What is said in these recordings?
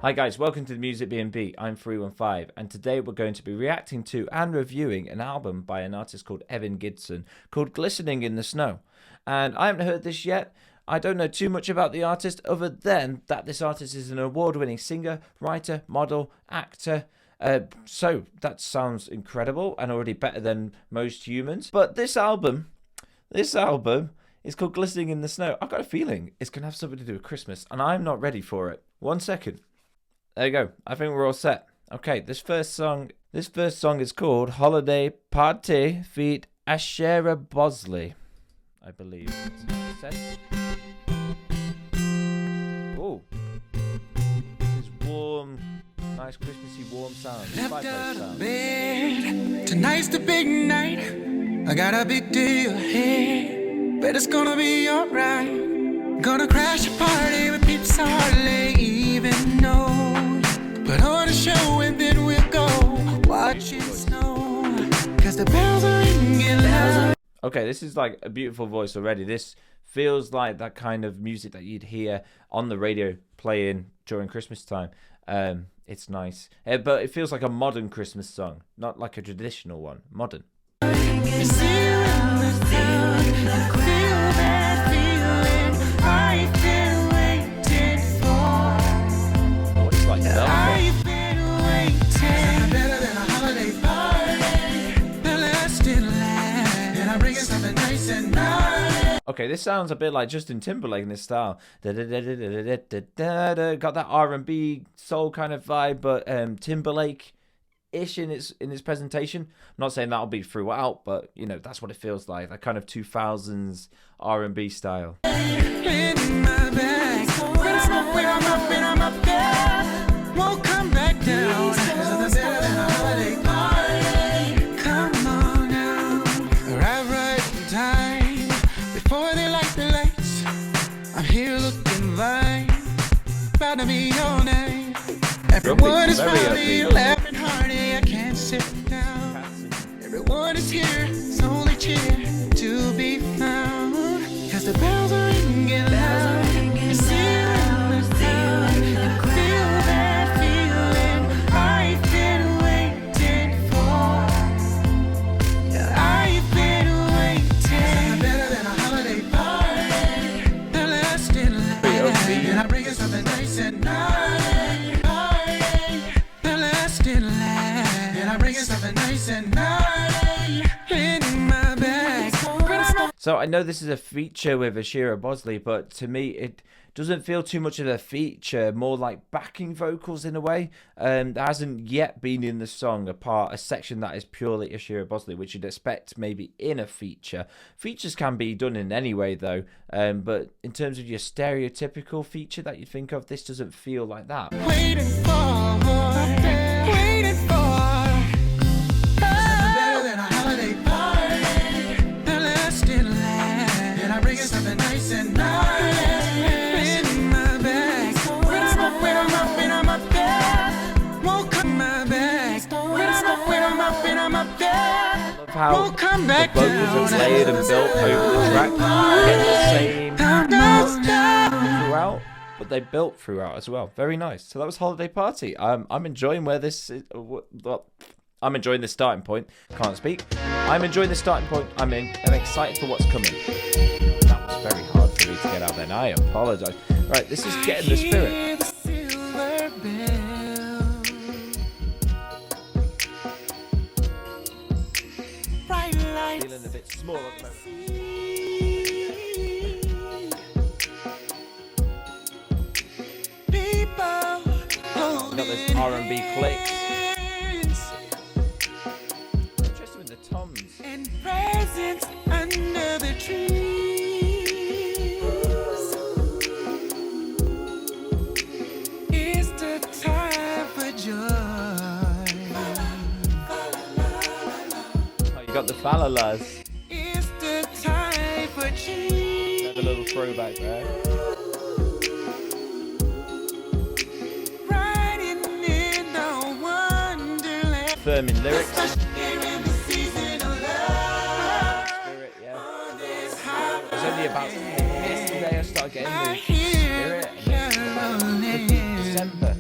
Hi guys, welcome to the Music B&B. I'm 315 and today we're going to be reacting to and reviewing an album by an artist called Evin Gibson called Glistening in the Snow. And I haven't heard this yet. I don't know too much about the artist other than that this artist is an award-winning singer, writer, model, actor. So that sounds incredible and already better than most humans. But this album is called Glistening in the Snow. I've got a feeling it's going to have something to do with Christmas and I'm not ready for it. 1 second. There you go. I think we're all set. Okay, this first song is called Holiday Party feat. Asherah Bosley, I believe. Oh, this is warm, nice Christmassy warm sound. Left out of bed. Tonight's the big night. I got a big deal ahead, but it's gonna be alright. Gonna crash a party with peeps I hardly even know. Put on a show and then we'll go watch it snow. Cause the bells are ringing loud. Okay, this is like a beautiful voice already. This feels like that kind of music that you'd hear on the radio playing during Christmas time. It's nice. But it feels like a modern Christmas song, not like a traditional one. Modern. Okay, this sounds a bit like Justin Timberlake in this style. Got that R&B soul kind of vibe, but Timberlake-ish in its presentation. I'm not saying that'll be throughout, but you know that's what it feels like. That kind of 2000s R&B style. In my bag, when I'm up there, won't come back down. Come on now, arrive right in time before they light the lights. I'm here looking fine, about to be all night. Everyone is rowdy, laughing hearty. I can't sit down. Everyone is here, it's only cheer to be found. Cause the bells are ringing loud. See you in the town. Feel that feeling I've been waiting for. I've been waiting. Better than a holiday party. The last in line. And I bring you something nice and nice. The last in line. And I bring you something nice and nice. In my bag. So I know this is a feature with Asherah Bosley, but to me it doesn't feel too much of a feature, more like backing vocals in a way. There hasn't yet been in the song a section that is purely Asherah Bosley, which you'd expect maybe in a feature. Features can be done in any way though, but in terms of your stereotypical feature that you think of, this doesn't feel like that. Waiting for. Better than a holiday party. The last in line. And I bring you something nice and nice. In my bag. When I'm up there. Won't come my bag. When I'm up there. I love how Won't come back the vocals are layered and built over the track. Get the same throughout, but they built throughout as well. Very nice. So that was Holiday Party. I'm enjoying where this is. Well, I'm enjoying this starting point. Can't speak. I'm enjoying the starting point. I'm excited for what's coming. That was very hard for me to get out there. And I apologize. Right, this is Getting the Spirit. Feeling a bit small at the moment. Got this R&B clicks. Interesting with the toms. And presents under the trees. It's the time for joy. Oh, you got the falalas. It's the time for cheese. Another little throwback there. Riding in the wonderland. Firming lyrics. Here in the season of love. Spirit, yeah. It was only about yesterday I started getting the Spirit. And December.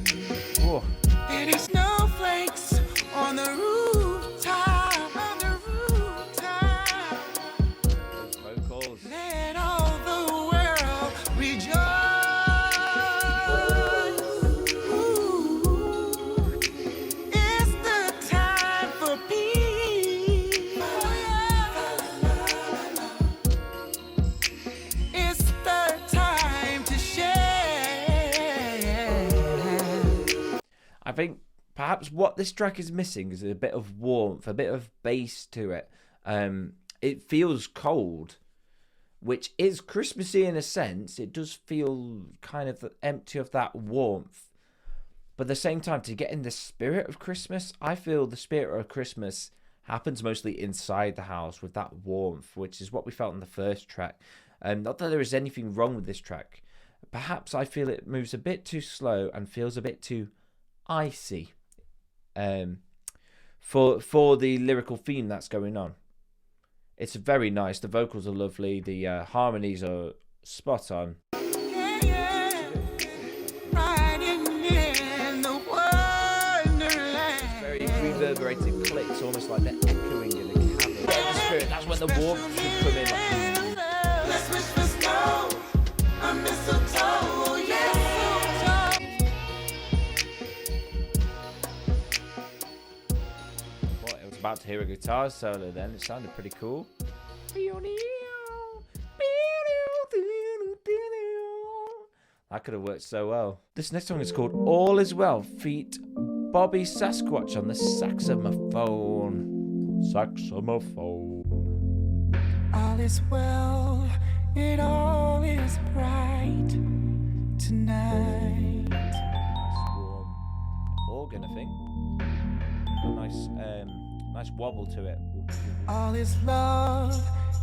Pretty snowflakes on the rooftop, on the rooftop. Vocals. Let all the world rejoice. Ooh, it's the time for peace. It's the time to share. I think perhaps what this track is missing is a bit of warmth, a bit of bass to it. It feels cold, which is Christmassy in a sense. It does feel kind of empty of that warmth. But at the same time, to get in the spirit of Christmas, I feel the spirit of Christmas happens mostly inside the house with that warmth, which is what we felt in the first track. Not that there is anything wrong with this track. Perhaps I feel it moves a bit too slow and feels a bit too icy for the lyrical theme that's going on. It's very nice. The vocals are lovely. The harmonies are spot on. Very reverberated clicks, almost like they're echoing in the cavern. The spirit, that's when the warmth should come in. Let's wish for snow, a mistletoe, yeah. Well, I was about to hear a guitar solo then. It sounded pretty cool. That could have worked so well. This next song is called All Is Well, feat Bobby Sasquatch on the saxophone. Saxophone. All is well, it all is bright tonight. Nice warm organ, I think. A nice wobble to it. All is love,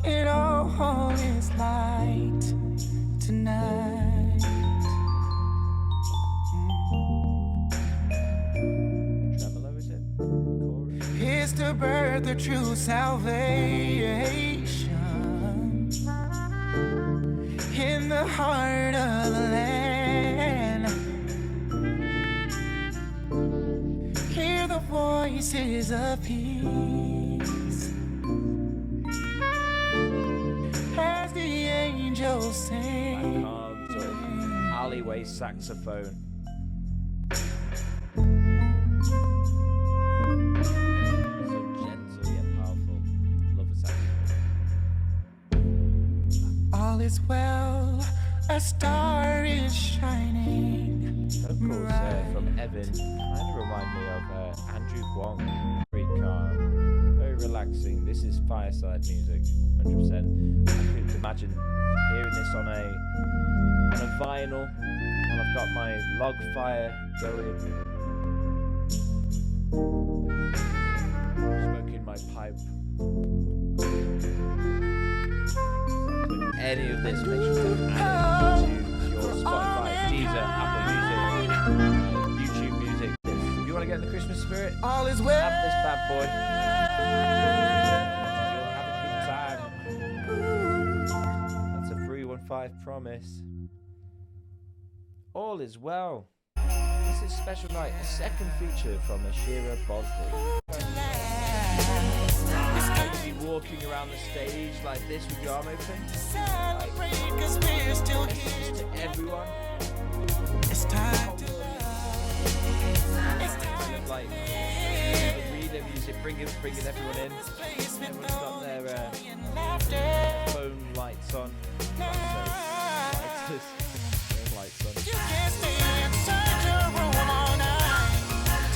it all is light tonight. Tremolo, is it? Chorus. Here's the birth of true salvation in the heart of the land. Hear the voices of peace as the angels sing. That calm sort of alleyway saxophone. So gentle yet powerful. Love the saxophone. All is well, a star is shining. Vocals from Evin kind of remind me of Andrew Huang. Very calm, very relaxing. This is fireside music, 100%. I could imagine hearing this on a vinyl while I've got my log fire going, smoking my pipe. Any of this, make sure to add it to your Spotify, Deezer, Apple Music, YouTube Music. If you want to get in the Christmas spirit, All is well. have this bad boy. You'll have a good time. That's a 315 promise. All is well. This is Special Night, a second feature from Ashira Bosley. Be walking around the stage like this with your arm open. Celebrate 'cause we're still Message here. to everyone. It's time to Kind of like reader music, bringing everyone in. Everyone's got their phone lights on. Lighters. Their lights on. You can't stay inside your room all night.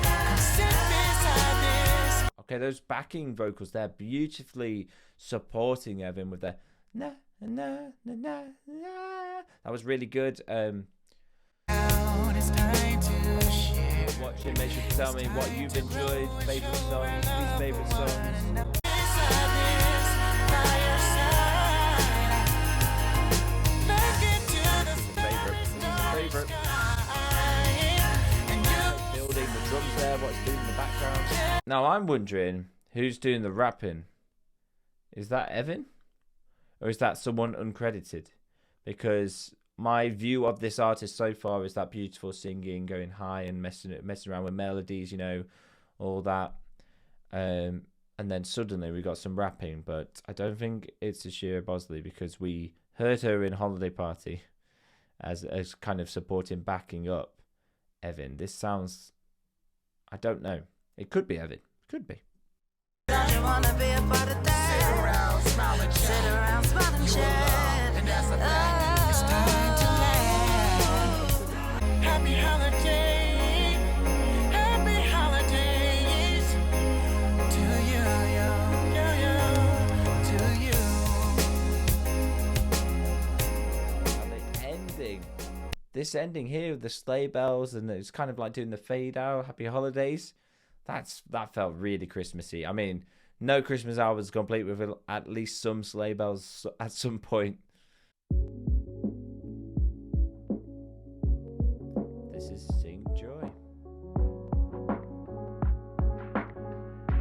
Come sit beside this. Okay, those backing vocals, they're beautifully supporting Evin with their na na na na na. That was really good. Now it's time to share. Watching, make sure to tell me what you've enjoyed, favourite songs, least favourite songs. Beside this, by your side. Look into the Favourite. and you Building the drums there, what's doing in the background. Now I'm wondering who's doing the rapping. Is that Evin? Or is that someone uncredited? Because my view of this artist so far is that beautiful singing, going high and messing around with melodies, you know, all that. And then suddenly we got some rapping, but I don't think it's Ashira Bosley because we heard her in Holiday Party as kind of supporting, backing up Evin. This sounds, I don't know. It could be Evin. Could be. You wanna be a part of that? Sit around, smile and chat. Sit around, smile and chat. And that's a fact. It's time to laugh. Happy holiday, happy holidays to you, to you. And the ending. This ending here with the sleigh bells and it's kind of like doing the fade out, happy holidays. That felt really Christmassy. I mean, no Christmas album is complete with at least some sleigh bells at some point. This is Sing Joy. Ooh,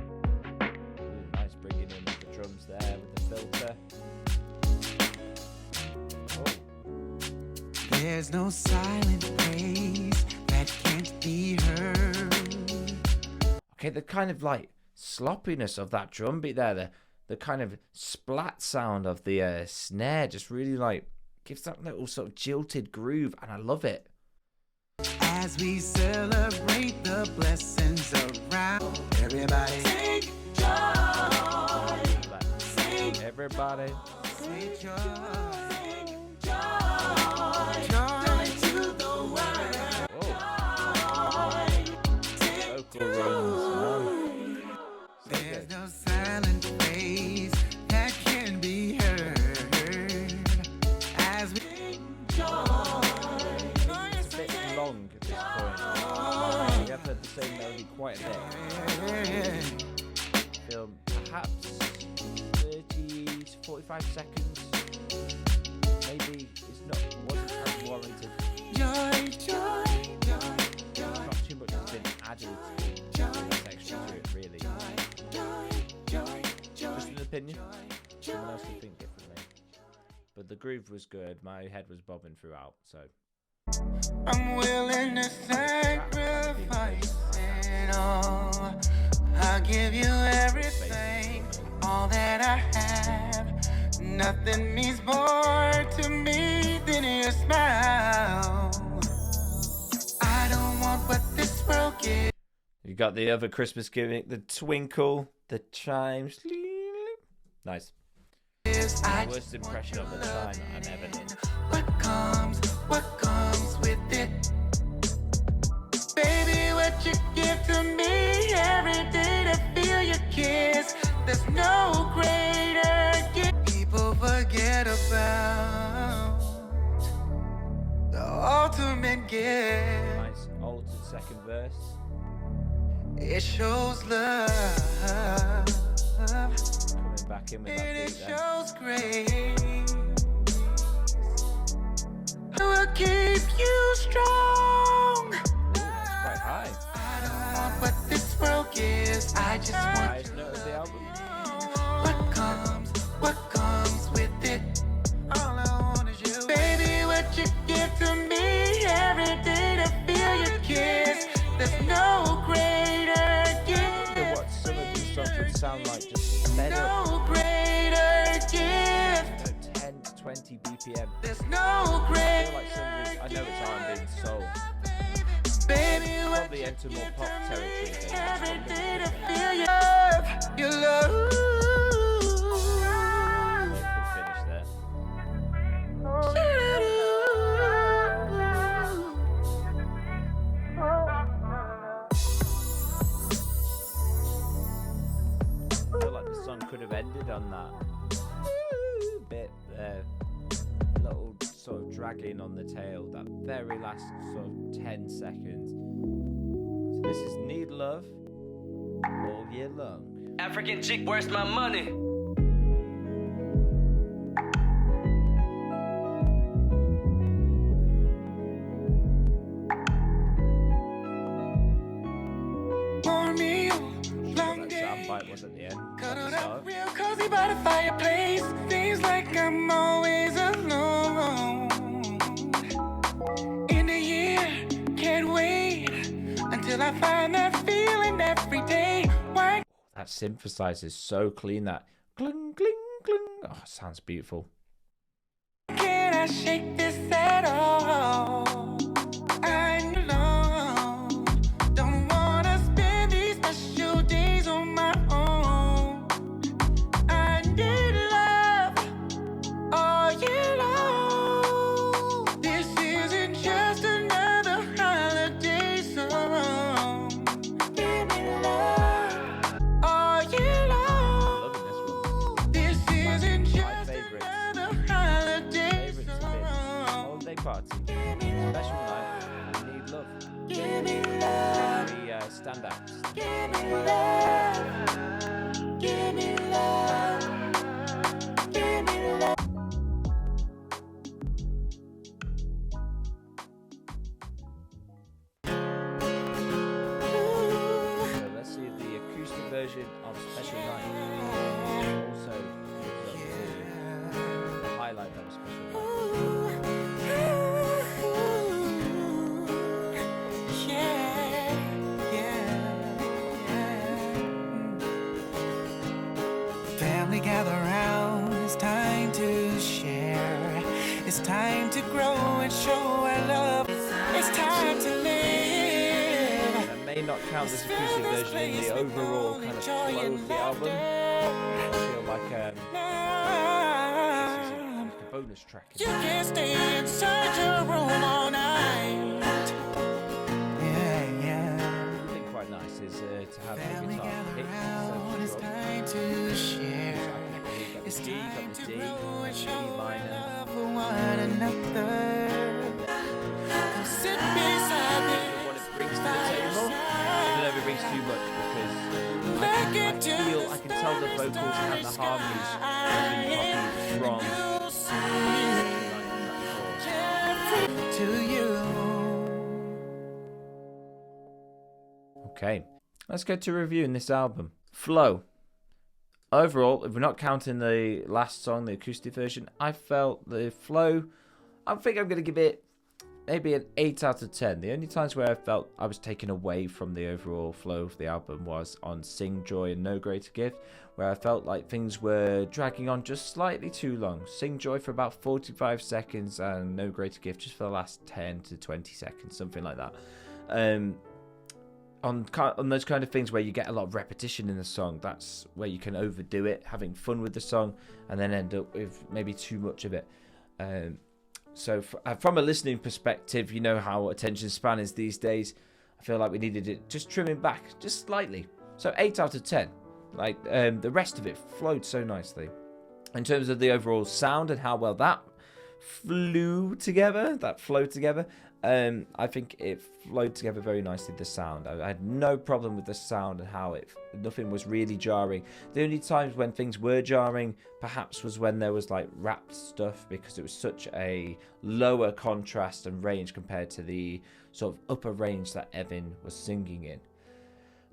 nice bringing in the drums there with the filter. Oh. There's no silent praise that can't be heard. Okay, the kind of like sloppiness of that drum beat there, the kind of splat sound of the snare just really like gives that little sort of jilted groove, and I love it. As we celebrate the blessings around, everybody sing joy, Sing, everybody. Sing joy, joy to the world. Vocal runs, man. There's no silent praise that can be heard as we joy. It's a bit long at this point. We have heard the same melody quite a bit. Film perhaps 30 to 45 seconds. Maybe wasn't as warranted. Joy, joy, joy, joy. Not too much has been added to that extra to it, really. Just an opinion. Someone else could think differently. But the groove was good. My head was bobbing throughout, so. I'm willing to sacrifice it all. I'll give you everything, all that I have. Nothing means more to me than your smile. I don't want what this world gives. You got the other Christmas gimmick, the twinkle, the chimes. Nice. Worst impression of the chime I've ever done. What comes with it? Baby, what you give to me every day to feel your kiss. There's no greater gift people forget about. The ultimate gift. Nice altered second verse. It shows love. Coming back in with that And it beat then. shows grace. I will keep you strong. Ooh, that's quite high. I don't want what this world gives. I just want Highest note of the album. what comes with it. All I want is you. Baby, what you give to me every day to feel your kiss. There's no greater I gift. wonder what some of these songs would sound like just sped up. No greater gift. 10 to 20 BPM. There's no I feel greater like some of these, I know it's R&B and soul. baby, what Probably enter more pop territory than every just day to from feel your love. Your love. vocal finish there. I feel like the song could have ended on that bit there. Little sort of dragging on the tail, that very last sort of 10 seconds. So this is Need Love all year long. African chick, where's my money? For me, long That day. soundbite was at the end. at the Cuddled start. up real cozy by the fireplace. Feels like I'm always alone. I find that feeling every day. Why That synthesizer is so clean. That gling, gling, gling. Oh, it sounds beautiful. can't I shake this at all? I'm alone. Don't wanna spend these special days on my own. I need love all year long. This isn't just another holiday song. Give me love all year long. Loving this one. This isn't just favorites. another holiday Favorites have been song. holiday party, special night, and need love. Give me love. Very standouts. Give me love. Give me love. Give me love. So let's see the acoustic version of Special Night. Also gives us the highlight of Special Night. Family gather round, it's time to share. It's time to grow and show our love. It's time to live. I may not count this acoustic version in the overall kind of flow of the album. I feel like this is like a bonus track. You can stay inside your room all night. Yeah. I think quite nice is to have the Family guitar gather hit. round, it's time to share. It's time to grow and show our love for one another. Come sit beside me. What it brings to the table. It never brings too much because I can tell the vocals and the harmonies have been copied from to you. Okay, let's get to reviewing this album. Flow. Overall, if we're not counting the last song, the acoustic version, I felt the flow, I think I'm going to give it maybe an 8 out of 10. The only times where I felt I was taken away from the overall flow of the album was on Sing Joy and No Greater Gift, where I felt like things were dragging on just slightly too long. Sing Joy for about 45 seconds and No Greater Gift just for the last 10 to 20 seconds, something like that. On those kind of things where you get a lot of repetition in the song, that's where you can overdo it, having fun with the song, and then end up with maybe too much of it. So from a listening perspective, you know how attention span is these days. I feel like we needed it just trimming back just slightly. So 8 out of 10. Like the rest of it flowed so nicely. In terms of the overall sound and how well that flowed together, I think it flowed together very nicely, the sound. I had no problem with the sound and how nothing was really jarring. The only times when things were jarring perhaps was when there was like rap stuff, because it was such a lower contrast and range compared to the sort of upper range that Evin was singing in.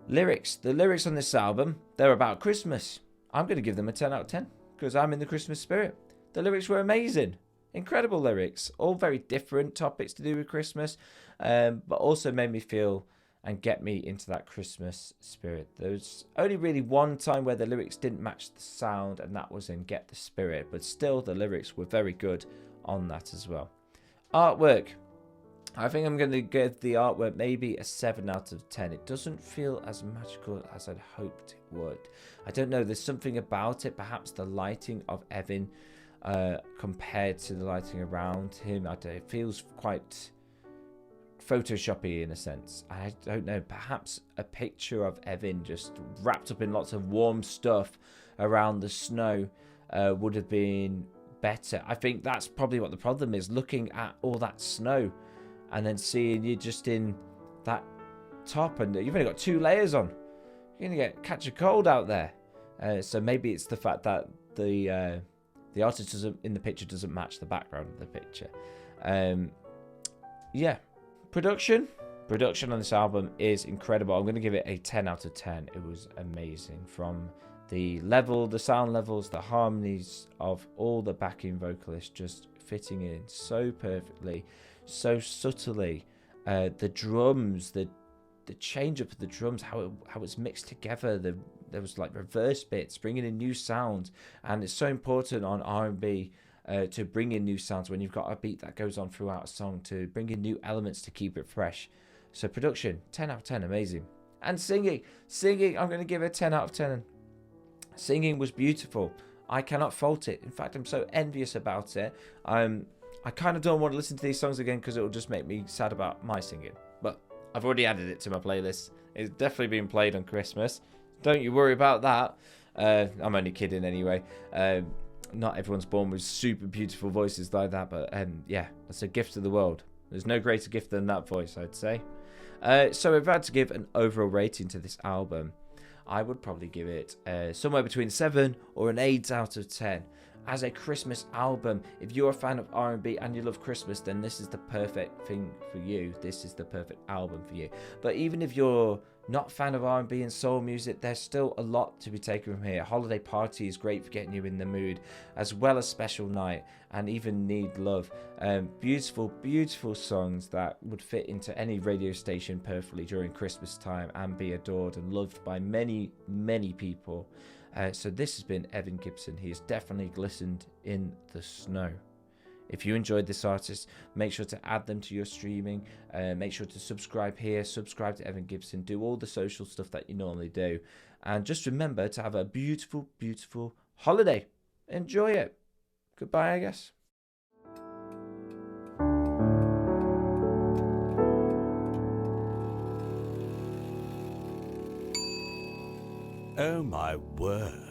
Lyrics. The lyrics on this album, they're about Christmas. I'm going to give them a 10 out of 10 because I'm in the Christmas spirit. The lyrics were amazing. Incredible lyrics, all very different topics to do with Christmas, but also made me feel and get me into that Christmas spirit. There's only really one time where the lyrics didn't match the sound, and that was in Get the Spirit, but still the lyrics were very good on that as well. Artwork. I think I'm going to give the artwork maybe a 7 out of 10. It doesn't feel as magical as I'd hoped it would. I don't know, there's something about it, perhaps the lighting of Evin compared to the lighting around him. It feels quite photoshoppy in a sense. I don't know, perhaps a picture of Evin just wrapped up in lots of warm stuff around the snow would have been better. I think that's probably what the problem is, looking at all that snow and then seeing you just in that top, and you've only got 2 layers on. You're gonna catch a cold out there. So maybe it's the fact that the artist in the picture doesn't match the background of the picture. Yeah. Production on this album is incredible. I'm going to give it a 10 out of 10. It was amazing. From the sound levels, the harmonies of all the backing vocalists just fitting in so perfectly, so subtly. The drums, the change up of the drums, how it's mixed together. There was like reverse bits, bringing in new sounds, and it's so important on R&B to bring in new sounds when you've got a beat that goes on throughout a song, to bring in new elements to keep it fresh. So production, 10 out of 10, amazing. And singing, I'm going to give it 10 out of 10. Singing was beautiful. I cannot fault it. In fact, I'm so envious about it. I kind of don't want to listen to these songs again because it will just make me sad about my singing. But I've already added it to my playlist. It's definitely being played on Christmas. Don't you worry about that. I'm only kidding anyway. Not everyone's born with super beautiful voices like that, but yeah, that's a gift to the world. There's no greater gift than that voice, I'd say. So if I had to give an overall rating to this album, I would probably give it somewhere between 7 or an 8 out of 10. As a Christmas album, if you're a fan of R&B and you love Christmas, then this is the perfect thing for you. This is the perfect album for you. But even if you're not a fan of R&B and soul music, there's still a lot to be taken from here. Holiday Party is great for getting you in the mood, as well as Special Night and even Need Love. Beautiful, beautiful songs that would fit into any radio station perfectly during Christmas time and be adored and loved by many, many people. So this has been Evin Gibson. He has definitely glistened in the snow. If you enjoyed this artist, make sure to add them to your streaming. Make sure to subscribe here, subscribe to Evin Gibson, do all the social stuff that you normally do. And just remember to have a beautiful, beautiful holiday. Enjoy it. Goodbye, I guess. Oh my word.